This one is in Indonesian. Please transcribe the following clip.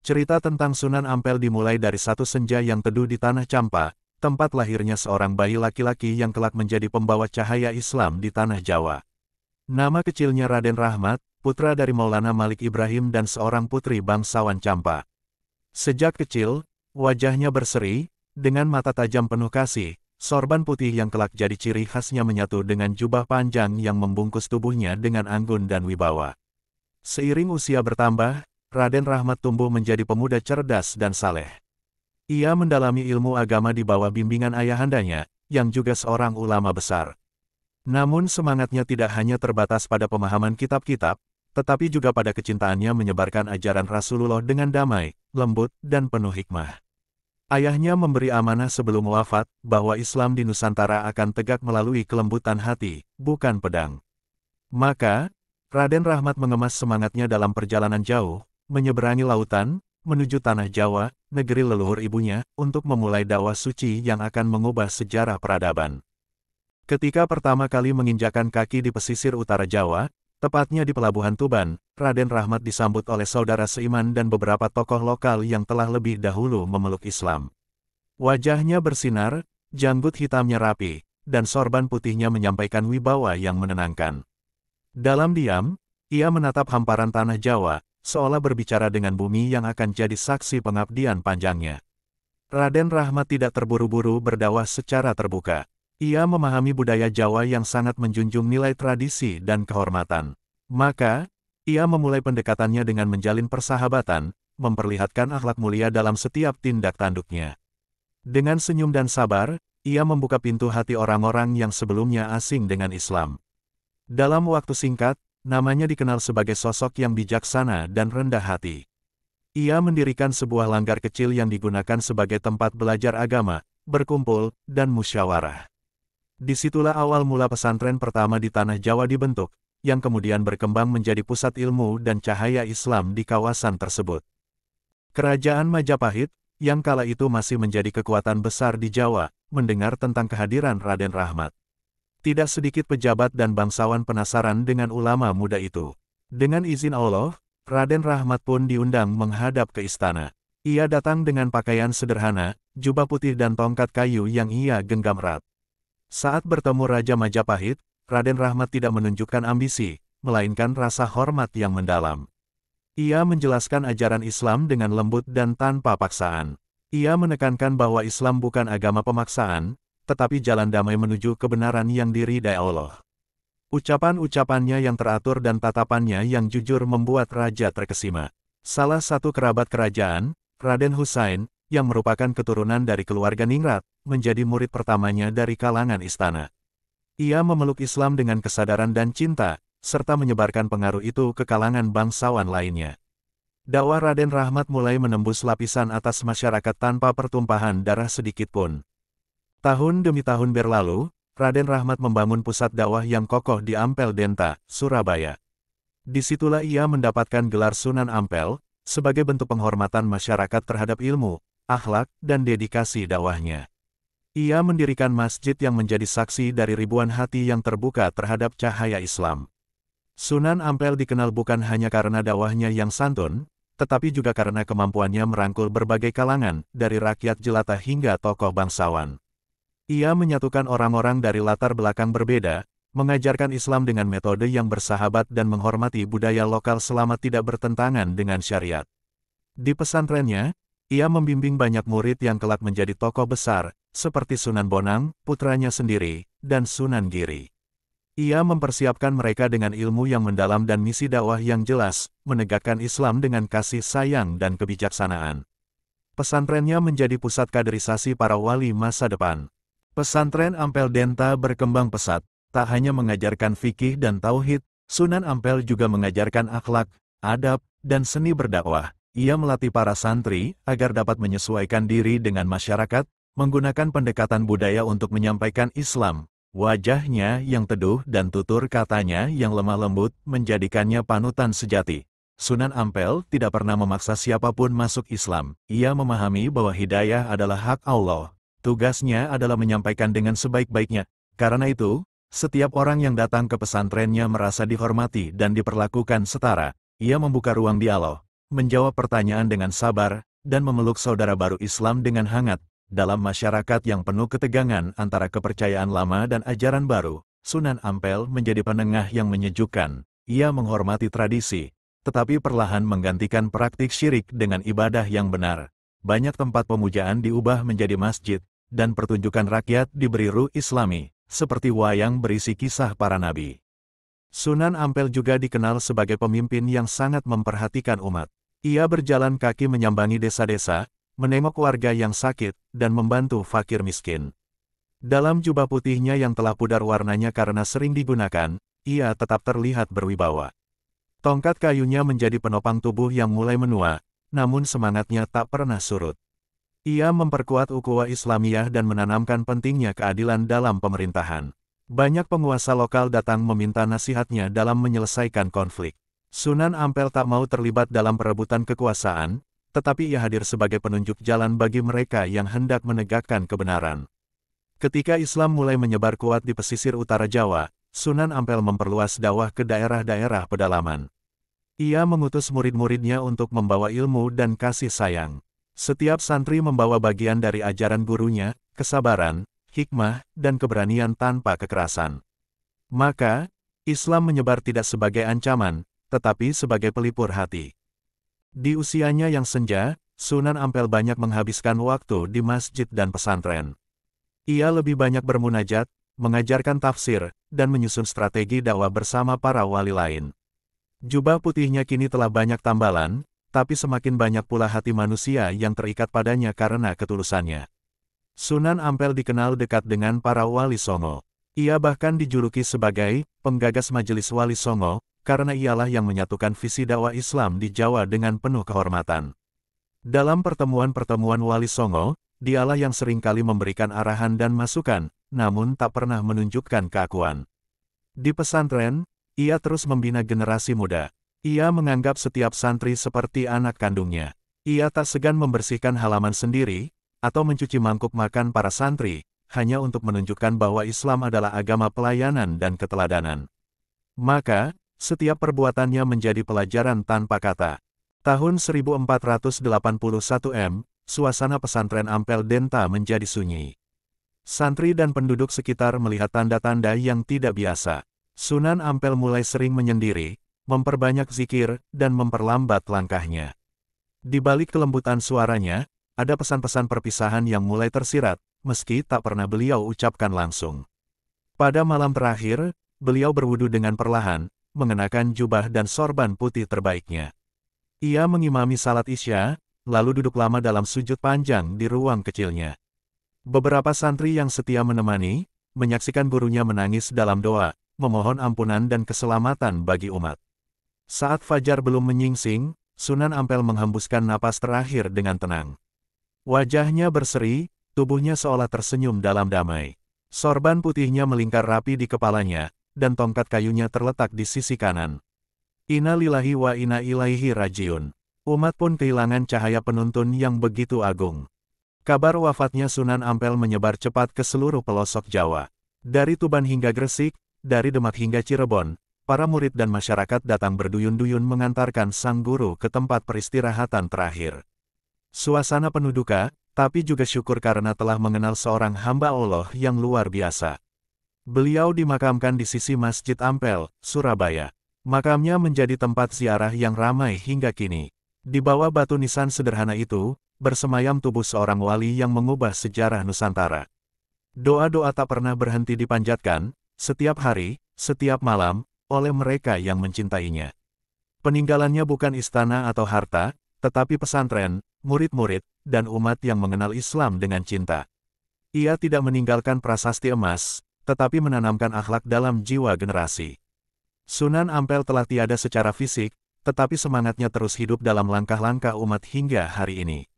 Cerita tentang Sunan Ampel dimulai dari satu senja yang teduh di Tanah Campa, tempat lahirnya seorang bayi laki-laki yang kelak menjadi pembawa cahaya Islam di Tanah Jawa. Nama kecilnya Raden Rahmat, putra dari Maulana Malik Ibrahim dan seorang putri bangsawan Campa. Sejak kecil, wajahnya berseri, dengan mata tajam penuh kasih, sorban putih yang kelak jadi ciri khasnya menyatu dengan jubah panjang yang membungkus tubuhnya dengan anggun dan wibawa. Seiring usia bertambah, Raden Rahmat tumbuh menjadi pemuda cerdas dan saleh. Ia mendalami ilmu agama di bawah bimbingan ayahandanya, yang juga seorang ulama besar. Namun semangatnya tidak hanya terbatas pada pemahaman kitab-kitab, tetapi juga pada kecintaannya menyebarkan ajaran Rasulullah dengan damai, lembut, dan penuh hikmah. Ayahnya memberi amanah sebelum wafat, bahwa Islam di Nusantara akan tegak melalui kelembutan hati, bukan pedang. Maka, Raden Rahmat mengemas semangatnya dalam perjalanan jauh, menyeberangi lautan, menuju Tanah Jawa, negeri leluhur ibunya, untuk memulai dakwah suci yang akan mengubah sejarah peradaban. Ketika pertama kali menginjakan kaki di pesisir utara Jawa, tepatnya di Pelabuhan Tuban, Raden Rahmat disambut oleh saudara seiman dan beberapa tokoh lokal yang telah lebih dahulu memeluk Islam. Wajahnya bersinar, janggut hitamnya rapi, dan sorban putihnya menyampaikan wibawa yang menenangkan. Dalam diam, ia menatap hamparan Tanah Jawa, seolah berbicara dengan bumi yang akan jadi saksi pengabdian panjangnya. Raden Rahmat tidak terburu-buru berdakwah secara terbuka. Ia memahami budaya Jawa yang sangat menjunjung nilai tradisi dan kehormatan. Maka, ia memulai pendekatannya dengan menjalin persahabatan, memperlihatkan akhlak mulia dalam setiap tindak tanduknya. Dengan senyum dan sabar, ia membuka pintu hati orang-orang yang sebelumnya asing dengan Islam. Dalam waktu singkat, namanya dikenal sebagai sosok yang bijaksana dan rendah hati. Ia mendirikan sebuah langgar kecil yang digunakan sebagai tempat belajar agama, berkumpul, dan musyawarah. Disitulah awal mula pesantren pertama di Tanah Jawa dibentuk, yang kemudian berkembang menjadi pusat ilmu dan cahaya Islam di kawasan tersebut. Kerajaan Majapahit, yang kala itu masih menjadi kekuatan besar di Jawa, mendengar tentang kehadiran Raden Rahmat. Tidak sedikit pejabat dan bangsawan penasaran dengan ulama muda itu. Dengan izin Allah, Raden Rahmat pun diundang menghadap ke istana. Ia datang dengan pakaian sederhana, jubah putih dan tongkat kayu yang ia genggam erat. Saat bertemu Raja Majapahit, Raden Rahmat tidak menunjukkan ambisi, melainkan rasa hormat yang mendalam. Ia menjelaskan ajaran Islam dengan lembut dan tanpa paksaan. Ia menekankan bahwa Islam bukan agama pemaksaan, tetapi jalan damai menuju kebenaran yang diridai Allah. Ucapan-ucapannya yang teratur dan tatapannya yang jujur membuat raja terkesima. Salah satu kerabat kerajaan, Raden Husain, yang merupakan keturunan dari keluarga Ningrat, menjadi murid pertamanya dari kalangan istana. Ia memeluk Islam dengan kesadaran dan cinta, serta menyebarkan pengaruh itu ke kalangan bangsawan lainnya. Dakwah Raden Rahmat mulai menembus lapisan atas masyarakat tanpa pertumpahan darah sedikit pun. Tahun demi tahun berlalu, Raden Rahmat membangun pusat dakwah yang kokoh di Ampel Denta, Surabaya. Disitulah ia mendapatkan gelar Sunan Ampel, sebagai bentuk penghormatan masyarakat terhadap ilmu, akhlak, dan dedikasi dakwahnya. Ia mendirikan masjid yang menjadi saksi dari ribuan hati yang terbuka terhadap cahaya Islam. Sunan Ampel dikenal bukan hanya karena dakwahnya yang santun, tetapi juga karena kemampuannya merangkul berbagai kalangan, dari rakyat jelata hingga tokoh bangsawan. Ia menyatukan orang-orang dari latar belakang berbeda, mengajarkan Islam dengan metode yang bersahabat dan menghormati budaya lokal selama tidak bertentangan dengan syariat. Di pesantrennya, ia membimbing banyak murid yang kelak menjadi tokoh besar, seperti Sunan Bonang, putranya sendiri, dan Sunan Giri. Ia mempersiapkan mereka dengan ilmu yang mendalam dan misi dakwah yang jelas, menegakkan Islam dengan kasih sayang dan kebijaksanaan. Pesantrennya menjadi pusat kaderisasi para wali masa depan. Pesantren Ampel Denta berkembang pesat, tak hanya mengajarkan fikih dan tauhid, Sunan Ampel juga mengajarkan akhlak, adab, dan seni berdakwah. Ia melatih para santri agar dapat menyesuaikan diri dengan masyarakat, menggunakan pendekatan budaya untuk menyampaikan Islam. Wajahnya yang teduh dan tutur katanya yang lemah lembut menjadikannya panutan sejati. Sunan Ampel tidak pernah memaksa siapapun masuk Islam. Ia memahami bahwa hidayah adalah hak Allah. Tugasnya adalah menyampaikan dengan sebaik-baiknya. Karena itu, setiap orang yang datang ke pesantrennya merasa dihormati dan diperlakukan setara. Ia membuka ruang dialog, menjawab pertanyaan dengan sabar, dan memeluk saudara baru Islam dengan hangat. Dalam masyarakat yang penuh ketegangan antara kepercayaan lama dan ajaran baru, Sunan Ampel menjadi penengah yang menyejukkan. Ia menghormati tradisi, tetapi perlahan menggantikan praktik syirik dengan ibadah yang benar. Banyak tempat pemujaan diubah menjadi masjid, dan pertunjukan rakyat diberi ruh Islami, seperti wayang berisi kisah para nabi. Sunan Ampel juga dikenal sebagai pemimpin yang sangat memperhatikan umat. Ia berjalan kaki menyambangi desa-desa, menengok warga yang sakit, dan membantu fakir miskin. Dalam jubah putihnya yang telah pudar warnanya karena sering digunakan, ia tetap terlihat berwibawa. Tongkat kayunya menjadi penopang tubuh yang mulai menua, namun semangatnya tak pernah surut. Ia memperkuat ukhuwah Islamiyah dan menanamkan pentingnya keadilan dalam pemerintahan. Banyak penguasa lokal datang meminta nasihatnya dalam menyelesaikan konflik. Sunan Ampel tak mau terlibat dalam perebutan kekuasaan, tetapi ia hadir sebagai penunjuk jalan bagi mereka yang hendak menegakkan kebenaran. Ketika Islam mulai menyebar kuat di pesisir utara Jawa, Sunan Ampel memperluas dakwah ke daerah-daerah pedalaman. Ia mengutus murid-muridnya untuk membawa ilmu dan kasih sayang. Setiap santri membawa bagian dari ajaran gurunya, kesabaran, hikmah, dan keberanian tanpa kekerasan. Maka, Islam menyebar tidak sebagai ancaman, tetapi sebagai pelipur hati. Di usianya yang senja, Sunan Ampel banyak menghabiskan waktu di masjid dan pesantren. Ia lebih banyak bermunajat, mengajarkan tafsir, dan menyusun strategi dakwah bersama para wali lain. Jubah putihnya kini telah banyak tambalan, tapi semakin banyak pula hati manusia yang terikat padanya karena ketulusannya. Sunan Ampel dikenal dekat dengan para wali Songo. Ia bahkan dijuluki sebagai penggagas Majelis Wali Songo, karena ialah yang menyatukan visi dakwah Islam di Jawa dengan penuh kehormatan. Dalam pertemuan-pertemuan Wali Songo, dialah yang seringkali memberikan arahan dan masukan, namun tak pernah menunjukkan keakuan. Di pesantren, ia terus membina generasi muda. Ia menganggap setiap santri seperti anak kandungnya. Ia tak segan membersihkan halaman sendiri, atau mencuci mangkuk makan para santri, hanya untuk menunjukkan bahwa Islam adalah agama pelayanan dan keteladanan. Maka, setiap perbuatannya menjadi pelajaran tanpa kata. Tahun 1481 M, suasana pesantren Ampel Denta menjadi sunyi. Santri dan penduduk sekitar melihat tanda-tanda yang tidak biasa. Sunan Ampel mulai sering menyendiri, memperbanyak zikir, dan memperlambat langkahnya. Di balik kelembutan suaranya, ada pesan-pesan perpisahan yang mulai tersirat, meski tak pernah beliau ucapkan langsung. Pada malam terakhir, beliau berwudu dengan perlahan, mengenakan jubah dan sorban putih terbaiknya. Ia mengimami salat Isya, lalu duduk lama dalam sujud panjang di ruang kecilnya. Beberapa santri yang setia menemani, menyaksikan gurunya menangis dalam doa, memohon ampunan dan keselamatan bagi umat. Saat fajar belum menyingsing, Sunan Ampel menghembuskan napas terakhir dengan tenang. Wajahnya berseri, tubuhnya seolah tersenyum dalam damai. Sorban putihnya melingkar rapi di kepalanya, dan tongkat kayunya terletak di sisi kanan. Inna lillahi wa inna ilaihi rajiun. Umat pun kehilangan cahaya penuntun yang begitu agung. Kabar wafatnya Sunan Ampel menyebar cepat ke seluruh pelosok Jawa. Dari Tuban hingga Gresik, dari Demak hingga Cirebon, para murid dan masyarakat datang berduyun-duyun mengantarkan sang guru ke tempat peristirahatan terakhir. Suasana penuh duka, tapi juga syukur karena telah mengenal seorang hamba Allah yang luar biasa. Beliau dimakamkan di sisi Masjid Ampel, Surabaya. Makamnya menjadi tempat ziarah yang ramai hingga kini. Di bawah batu nisan sederhana itu, bersemayam tubuh seorang wali yang mengubah sejarah Nusantara. Doa-doa tak pernah berhenti dipanjatkan, setiap hari, setiap malam, oleh mereka yang mencintainya. Peninggalannya bukan istana atau harta, tetapi pesantren, murid-murid, dan umat yang mengenal Islam dengan cinta. Ia tidak meninggalkan prasasti emas, tetapi menanamkan akhlak dalam jiwa generasi. Sunan Ampel telah tiada secara fisik, tetapi semangatnya terus hidup dalam langkah-langkah umat hingga hari ini.